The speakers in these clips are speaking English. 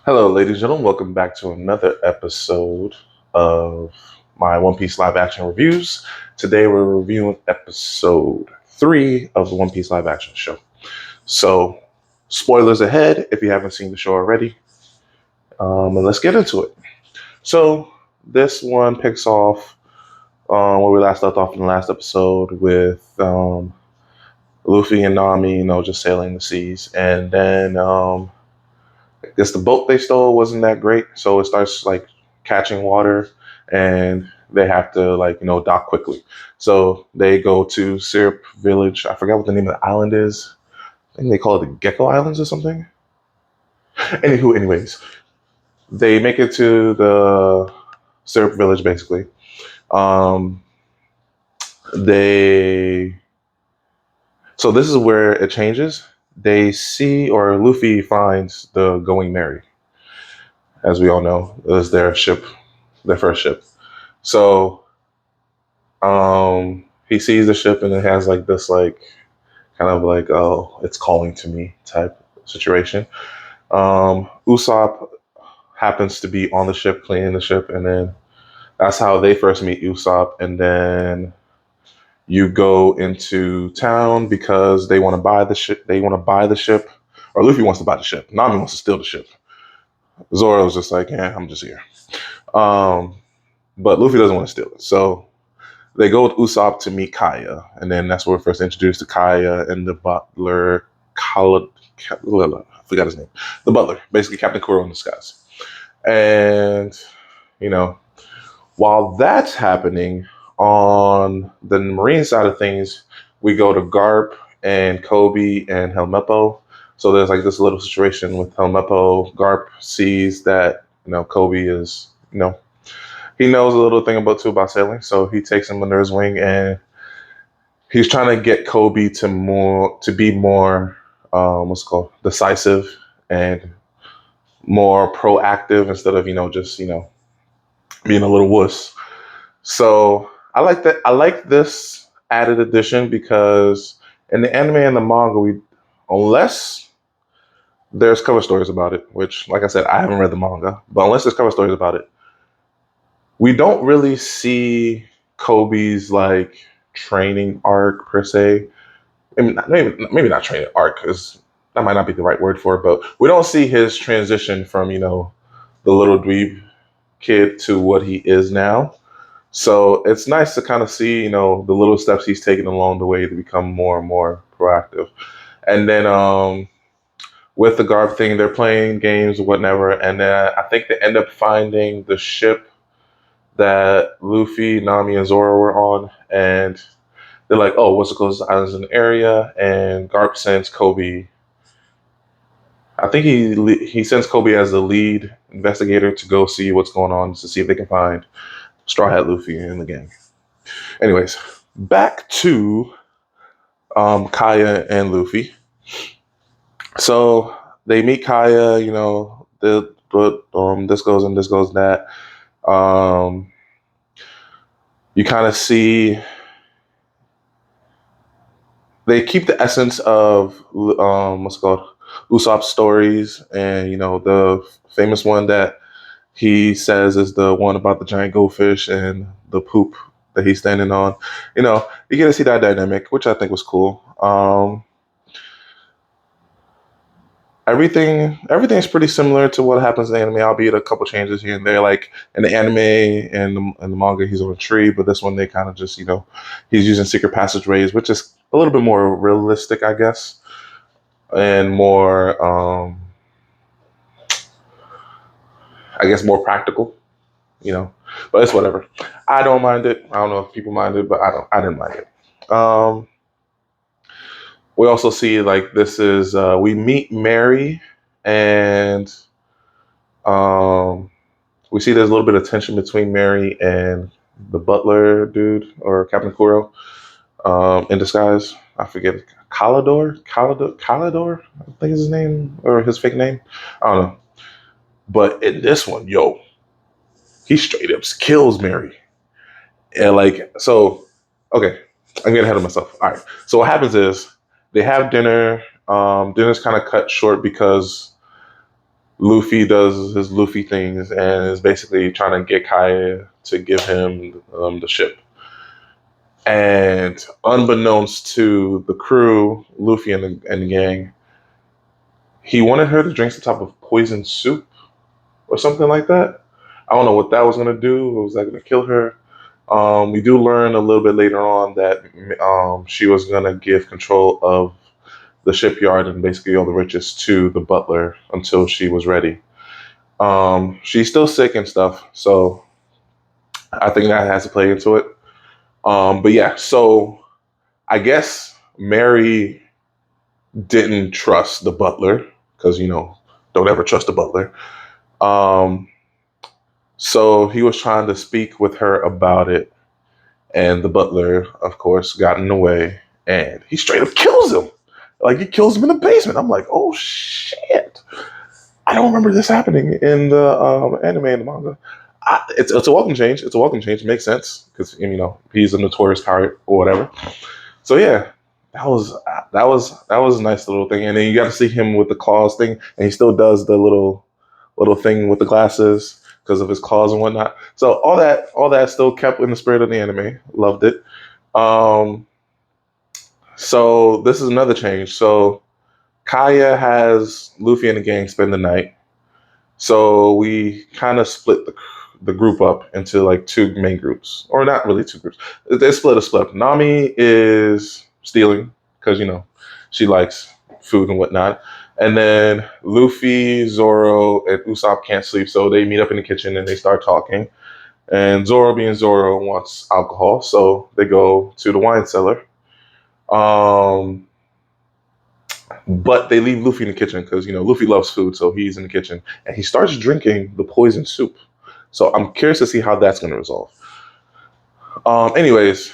Hello, ladies and gentlemen. Welcome back to another episode of my One Piece live action reviews. Today, we're reviewing episode 3 of the One Piece live action show. So, spoilers ahead if you haven't seen the show already. And let's get into it. So, this one picks off where we last left off in the last episode with Luffy and Nami, just sailing the seas. And then I guess the boat they stole wasn't that great, so it starts like catching water, and they have to dock quickly. So they go to Syrup Village. I forgot what the name of the island is. I think they call it the Gecko Islands or something. Anywho, anyways, they make it to the Syrup Village basically. Um, they so this is where it changes. They see, or Luffy finds the Going Merry, as we all know, is their ship, their first ship. So he sees the ship and it has like this kind of like, oh, it's calling to me type situation. Usopp happens to be on the ship, cleaning the ship, and then that's how they first meet Usopp. And then you go into town because they want to buy the ship. They want to buy the ship, or Luffy wants to buy the ship. Nami wants to steal the ship. Zoro's just like, yeah, I'm just here. But Luffy doesn't want to steal it, so they go with Usopp to meet Kaya, and then that's where we're first introduced to Kaya and the butler, I forgot his name. The butler, basically Captain Kuro in disguise. And, you know, while that's happening, on the marine side of things, we go to Garp and Kobe and Helmeppo. So there's like this little situation with Helmeppo. Garp sees that, Kobe is, he knows a little thing about sailing, so he takes him under his wing, and he's trying to get Kobe to be more what's it called, decisive and more proactive instead of just being a little wuss. So I like that. I like this added addition because in the anime and the manga, unless there's cover stories about it, which, like I said, I haven't read the manga, but unless there's cover stories about it, we don't really see Kobe's like training arc per se. I mean, maybe not training arc, because that might not be the right word for it, but we don't see his transition from the little dweeb kid to what he is now. So it's nice to kind of see the little steps he's taken along the way to become more and more proactive. And then with the Garb thing, they're playing games or whatever, and then I think they end up finding the ship that Luffy, Nami, and Zoro were on, and they're like, "Oh, what's the closest islands in the area?" And Garp sends Kobe. I think he sends Kobe as the lead investigator to go see what's going on to see if they can find Straw Hat Luffy in the gang. Anyways, back to Kaya and Luffy. So they meet Kaya. This goes and this goes that. You kind of see they keep the essence of what's it called, Usopp's stories, and the famous one that he says is the one about the giant goldfish and the poop that he's standing on. You get to see that dynamic, which I think was cool. Everything's pretty similar to what happens in the anime, albeit a couple changes here and there. Like in the anime and the manga, he's on a tree, but this one they kind of just he's using secret passageways, which is a little bit more realistic, I guess, and more I guess more practical. But it's whatever. I don't mind it. I don't know if people mind it, but I didn't mind it. We also see like this is we meet Mary, and we see there's a little bit of tension between Mary and the butler dude, or Captain Kuro, in disguise. I forget, Calidor, I think is his name, or his fake name. I don't know. But in this one, he straight up kills Mary. And okay, I'm getting ahead of myself. All right. So what happens is they have dinner. Dinner's kind of cut short because Luffy does his Luffy things and is basically trying to get Kaya to give him the ship. And unbeknownst to the crew, Luffy and the gang, he wanted her to drink some type of poison soup or something like that. I don't know what that was going to do. Was that going to kill her? We do learn a little bit later on that she was going to give control of the shipyard and basically all the riches to the butler until she was ready. She's still sick and stuff, so I think that has to play into it. But yeah, so I guess Mary didn't trust the butler because don't ever trust the butler. Um, so he was trying to speak with her about it, and the butler, of course, got in the way, and he straight up kills him. Like he kills him in the basement. I'm like, oh shit! I don't remember this happening in the anime and the manga. It's a welcome change. It's a welcome change. It makes sense because he's a notorious pirate or whatever. So yeah, that was a nice little thing. And then you got to see him with the claws thing, and he still does the little thing with the glasses because of his claws and whatnot. So all that still kept in the spirit of the anime. Loved it. Um, so this is another change. So Kaya has Luffy and the gang spend the night. So we kind of split the group up into like two main groups, or not really two groups. They split a split. Nami is stealing because she likes food and whatnot, and then Luffy, Zoro, and Usopp can't sleep, so they meet up in the kitchen and they start talking. And Zoro, being Zoro, wants alcohol, so they go to the wine cellar. Um, but they leave Luffy in the kitchen because Luffy loves food, so he's in the kitchen and he starts drinking the poison soup. So I'm curious to see how that's going to resolve. Anyways,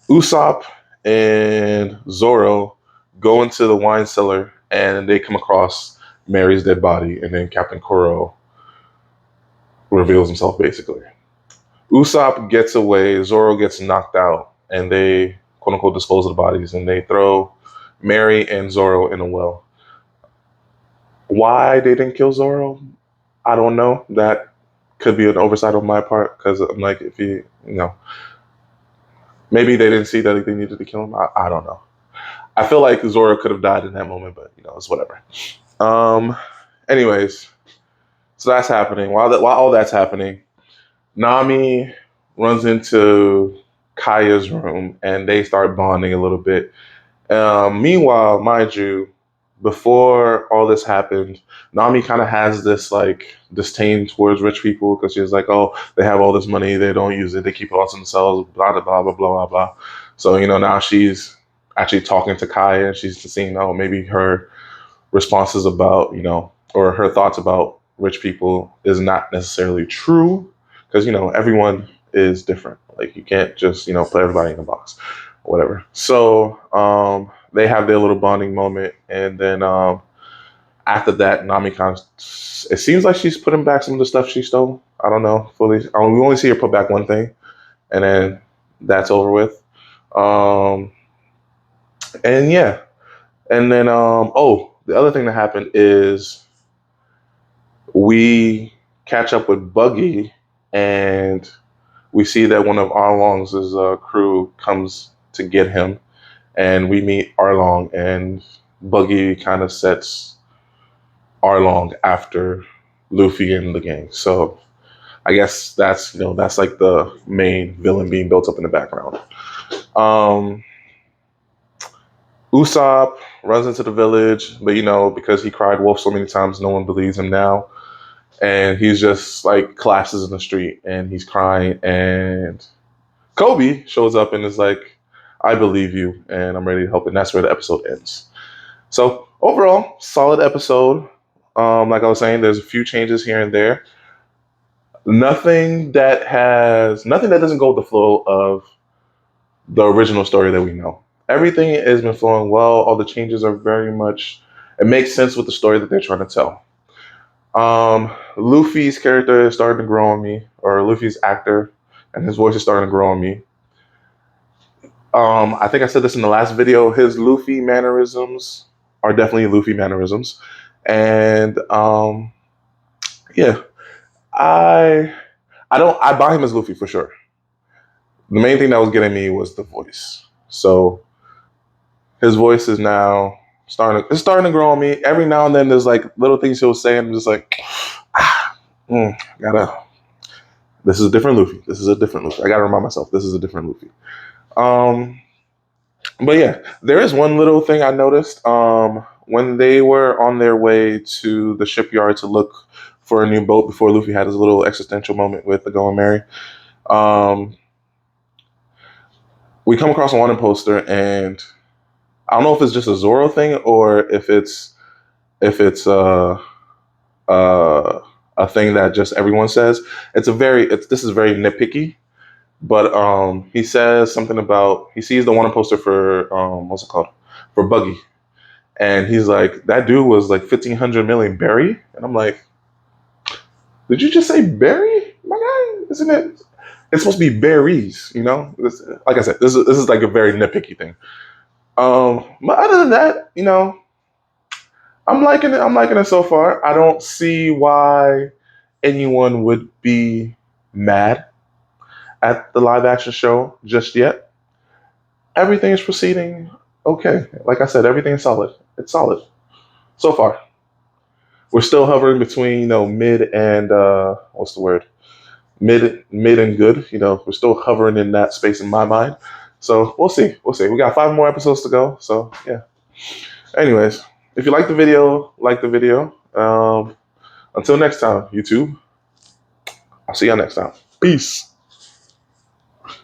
Usopp and Zoro go into the wine cellar and they come across Mary's dead body, and then Captain Kuro reveals himself basically. Usopp gets away, Zoro gets knocked out, and they quote unquote dispose of the bodies, and they throw Mary and Zoro in a well. Why they didn't kill Zoro, I don't know. That could be an oversight on my part because I'm like, if maybe they didn't see that they needed to kill him. I don't know. I feel like Zoro could have died in that moment, but it's whatever. Um, anyways, so that's happening. While all that's happening, Nami runs into Kaya's room and they start bonding a little bit. Meanwhile, mind you, before all this happened, Nami kind of has this like disdain towards rich people because she's like, oh, they have all this money, they don't use it, they keep it all to themselves, blah blah blah blah blah blah. So now she's actually talking to Kaya, and she's seeing, oh, maybe her responses about or her thoughts about rich people is not necessarily true because everyone is different. Like you can't just put everybody in a box or whatever. So they have their little bonding moment, and then after that, Nami kind of, it seems like she's putting back some of the stuff she stole. I don't know fully. We only see her put back one thing, and then that's over with. Um, and yeah, and then oh, the other thing that happened is we catch up with Buggy, and we see that one of Arlong's crew comes to get him, and we meet Arlong, and Buggy kind of sets Arlong after Luffy and the gang. So I guess that's like the main villain being built up in the background. Um, Usopp runs into the village, but because he cried wolf so many times, no one believes him now. And he's just like collapses in the street and he's crying. And Kobe shows up and is like, I believe you and I'm ready to help. And that's where the episode ends. So overall, solid episode. Like I was saying, there's a few changes here and there. Nothing that doesn't go with the flow of the original story that we know. Everything has been flowing well. All the changes are very much, it makes sense with the story that they're trying to tell. Luffy's character is starting to grow on me, or Luffy's actor, and his voice is starting to grow on me. I think I said this in the last video. His Luffy mannerisms are definitely Luffy mannerisms, And yeah, I I buy him as Luffy for sure. The main thing that was getting me was the voice. So his voice is now starting to grow on me. Every now and then there's like little things he'll say and I'm just like, gotta, this is a different Luffy. This is a different Luffy. I gotta remind myself this is a different Luffy. Um but yeah, there is one little thing I noticed. When they were on their way to the shipyard to look for a new boat before Luffy had his little existential moment with the Going Merry. Um we come across a wanted poster and I don't know if it's just a Zoro thing or if it's a thing that just everyone says. This is very nitpicky, but he says something about he sees the wanted poster for what's it called, for Buggy, and he's like, that dude was like 1,500 million berry, and I'm like, did you just say berry, my guy? Isn't it? It's supposed to be berries, you know. Like I said, this is like a very nitpicky thing. But other than that, you know, I'm liking it. I'm liking it so far. I don't see why anyone would be mad at the live action show just yet. Everything is proceeding okay. Like I said, everything is solid. It's solid so far. We're still hovering between, you know, mid and what's the word? Mid and good. You know, we're still hovering in that space in my mind. So we'll see. We'll see. We got 5 more episodes to go. So yeah. Anyways, if you like the video, like the video. Until next time, YouTube. I'll see y'all next time. Peace.